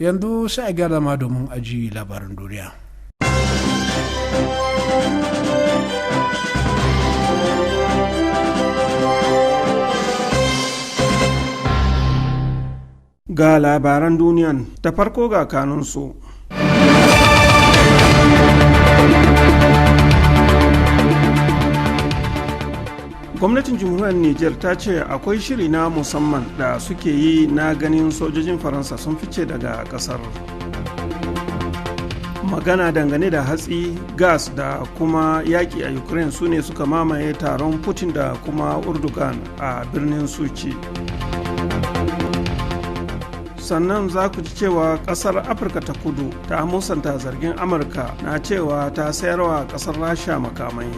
yanzu sai a gyara ma domin aji labaran duniya. Ga labaran duniyan da farko ga kanunsu. Gwamnatin jamhuriyar Nijar ta ce akwai shiri na musamman da suke yi na ganin sojojin Faransa sun fice daga kasar. Magana dangane da hatsi, gas da kuma yaƙi a Ukraine su ne suka mamaye taron Putin da kuma Erdogan a birnin Sochi. Sannan za ku ji cewa kasar Afirka ta kudu ta musanta zargin Amurka na cewa ta sayarwa kasar Rasha makamai.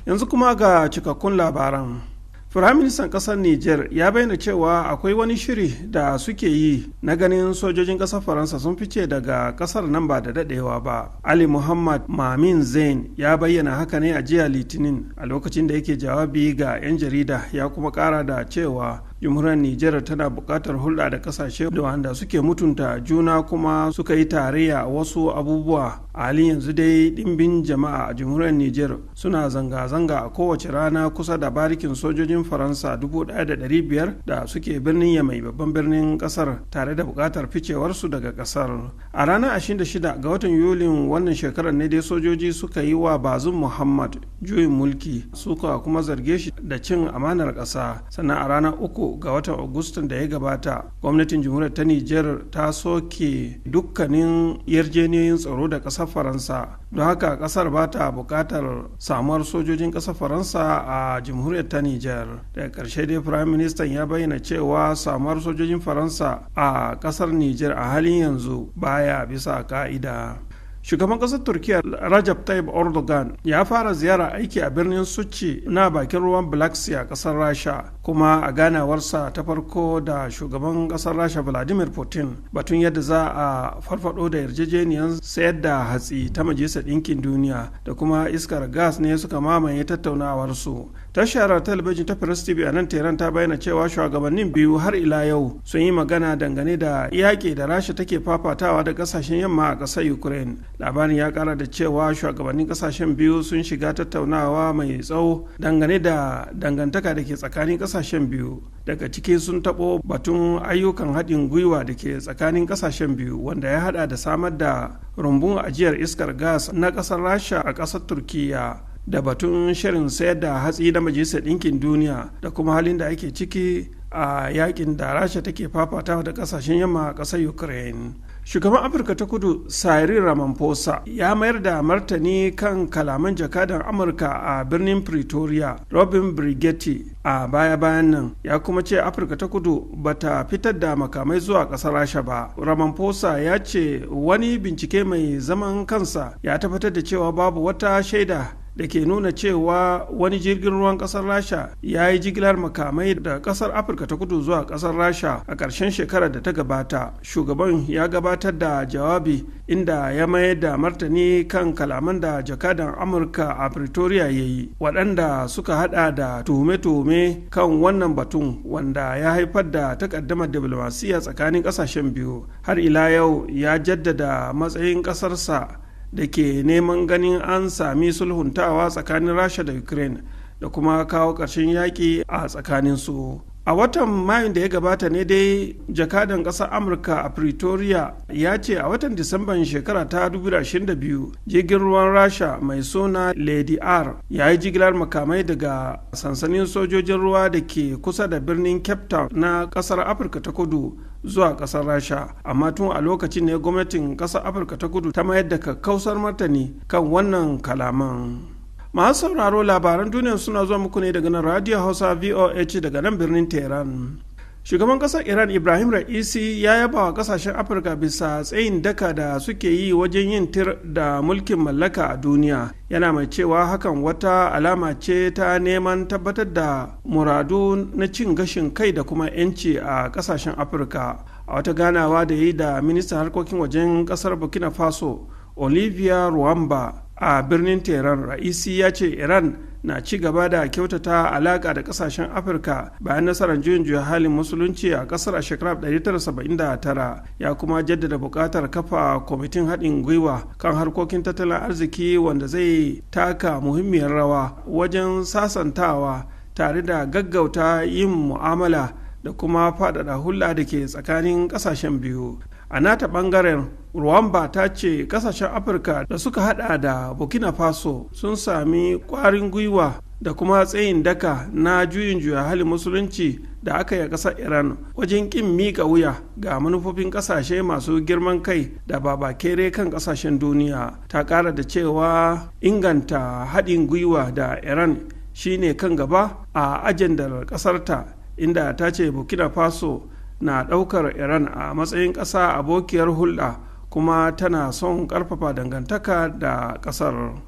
Yanzu kuma ga cikakkun labaran. Firaministan ƙasar Nijar ya bayyana cewa akwai wani shiri da suke yi na ganin sojojin ƙasar Faransa sun fice daga ƙasar nan ba da daɗewa ba. Ali Muhammad Mamin Zain ya bayyana haka ne a jiya Litinin a lokacin da yake jawabi ga 'yan jarida, ya kuma ƙara da cewa jamhuriyar Nijar tana buƙatar hulɗa da ƙasashe da wanda suke mutunta juna kuma suka yi tarayya a wasu abubuwa. A halin yanzu dai ɗimbin jama'a a jamhuriyar Nijar suna zanga-zanga a kowace rana kusa da barikin sojojin Faransa 1,500 da suke birnin Yamai, babban birnin ƙasar, tare da buƙatar ficewarsu daga ƙasar. A ranar 26 ga watan Yulin wannan shekarar ne dai sojoji suka yi wa Bazum Muhammad juyin mulki, suka kuma zarge shi da cin amanar ƙasa. Sannan a ranar 3 ga watan Agustan da ya gabata, gwamnatin jamhuriyar ta Nijar ta soke dukkanin yarjejeniyoyin tsaro da ƙasar Faransa. Don haka ƙasar ba ta buƙatar samuwar sojojin ƙasar Faransa a jamhuriyar ta Nijar. Daga ƙarshe dai Firayim Ministan ya bayyana cewa samuwar sojojin Faransa a ƙasar Nijar a halin yanzu baya bisa ƙa'ida. Shugaban ƙasar Turkiyya Rajab Tayyip Erdogan ya fara ziyara aiki a birnin Sochi na bakin ruwan Black Sea a ƙasar Rasha, kuma a ganawarsa ta farko da shugaban ƙasar Rasha Vladimir Putin, batun yadda za a farfado da yarjejeniyar sayar da hatsi ta Majalisar Ɗinkin Duniya da kuma iskar gas ne suka mamaye tattaunawarsu. Tashar talabijin ta Press TV a nan Tehran ta bayyana cewa shugabannin biyu har ila yau sun yi magana dangane da yaƙi da Rasha take fafatawa da ƙasashen yamma a ƙasar Ukraine. Labarin ya kara da cewa shugabannin kasashen biyu sun shiga tattaunawa mai tsawo dangane da dangantaka da ke tsakanin kasashen biyu. Daga ciki sun taɓo batun ayyukan haɗin gwiwa da ke tsakanin kasashen biyu, wanda ya haɗa da samar da rumbun ajiyar iskar gas na ƙasar Rasha a ƙasar Turkiyya, da batun shirin sayar da hatsi na Majalisar Ɗinkin Duniya, da kuma halin da ake ciki a yakin da Rasha take fafatawa da kasashen yamma a ƙasar Ukraine. Shugaban Afirka ta kudu Cyril Ramaphosa ya mayar da martani kan kalaman jakadan Amurka a birnin Pretoria, Robin Brigetti, a baya-bayan nan, ya kuma ce Afirka ta kudu bata fitar da makamai zuwa ƙasar Rasha ba. Ramaphosa ya ce wani bincike mai zaman kansa ya tabbatar da cewa babu wata shaida da ke nuna cewa wani jirgin ruwan kasar Rasha ya yi jigilar makamai da kasar Afirka ta kudu zuwa kasar Rasha a ƙarshen shekarar da ta gabata. Shugaban ya gabatar da jawabi inda ya mayar da martani kan kalaman da jakadan Amurka a Pretoria ya yi, waɗanda suka hada da tuhume-tuhume kan wannan batun, wanda ya haifar da takaddamar diplomasiya tsakanin ƙasashen biyu. Har ila yau ya jaddada matsayin ƙasarsa da ke neman ganin an sami sulhuntawa tsakanin Rasha da Ukraine da kuma kawo ƙarshen yaƙi a tsakaninsu. A watan Mayun da ya gabata ne dai jakadan ƙasar Amurka a Pretoria ya ce a watan Disamban shekara ta 2022 jirgin ruwan Rasha mai suna Lady R ya yi jigilar makamai daga sansanin sojojin ruwa da ke kusa da birnin Cape Town na ƙasar Afirka ta kudu zuwa ƙasar Rasha, amma tun a lokacin ne gwamnatin ƙasar Afirka ta kudu ta mayar da kakkausar martani kan wannan kalaman. Masu sauraro, labaran duniya suna zuwa muku ne daga nan Radio Hausa VOH daga nan birnin Tehran. Shugaban ƙasar Iran Ibrahim Ra'isi ya yaba wa ƙasashen Afirka bisa tsayin daka da suke yi wajen yin tir da mulkin mallaka a duniya, yana mai cewa hakan wata alama ce ta neman tabbatar da muradu na cin gashin kai da kuma 'yanci a ƙasashen Afirka. A wata ganawa da yi da ministan harkokin wajen ƙasar Burkina Faso Olivia Ruwamba a birnin Tehran, Ra'isi ya ce Iran na ci gaba da kyautata alaƙa da ƙasashen Afirka bayan nasarar juyin juya halin musulunci a ƙasar a shekarar 1979. Ya kuma jaddada buƙatar kafa kwamitin haɗin gwiwa kan harkokin tattalin arziki wanda zai taka muhimmiyar rawa wajen sasantawa tare da gaggauta yin mu'amala da kuma faɗaɗa hulɗa da ke tsakanin ƙasashen biyu. A nata ɓangaren, Rwanda ta ce ƙasashen Afirka da suka hada da Burkina Faso sun sami ƙwarin gwiwa da kuma tsayin daka na juyin juya halin musulunci da aka yi a ƙasar Iran wajen ƙin miƙa wuya ga manufofin ƙasashe masu girman kai da babakere kan ƙasashen duniya. Ta ƙara da cewa inganta haɗin gwiwa da Iran shine kan gaba a ajandar ƙasarta, inda ta ce Burkina Faso na ɗaukar Iran a matsayin ƙasa abokiyar hulɗa kuma tana son ƙarfafa dangantaka da ƙasar.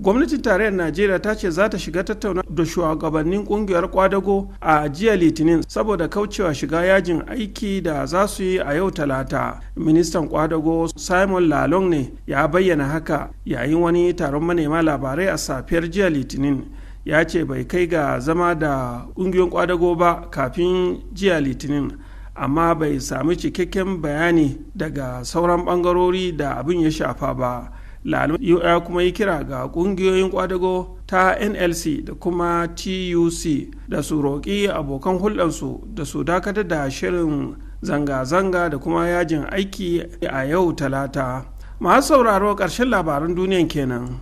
Gwamnatin tarayyar Najeriya ta ce za ta shiga tattauna da shugabannin ƙungiyar kwadago a jiya Litinin saboda kaucewa shiga yajin aiki da za su yi a yau Talata. Ministan kwadago Simon Lalong ne ya bayyana haka yayin wani taron manema labarai a safiyar jiya Litinin. Ya ce bai kai ga zama da ƙungiyoyin kwadago ba kafin jiya Litinin, amma bai sami cikakken bayani daga sauran ɓangarori da abin ya shafa ba. Lalo ya kuma yi kira ga ƙungiyoyin kwadago ta NLC da kuma TUC da su roƙi abokan hulɗarsu da su dakatar da shirin zanga-zanga da kuma yajin aiki a yau Talata. Masu sauraro ƙarshen labaran duniyan kenan.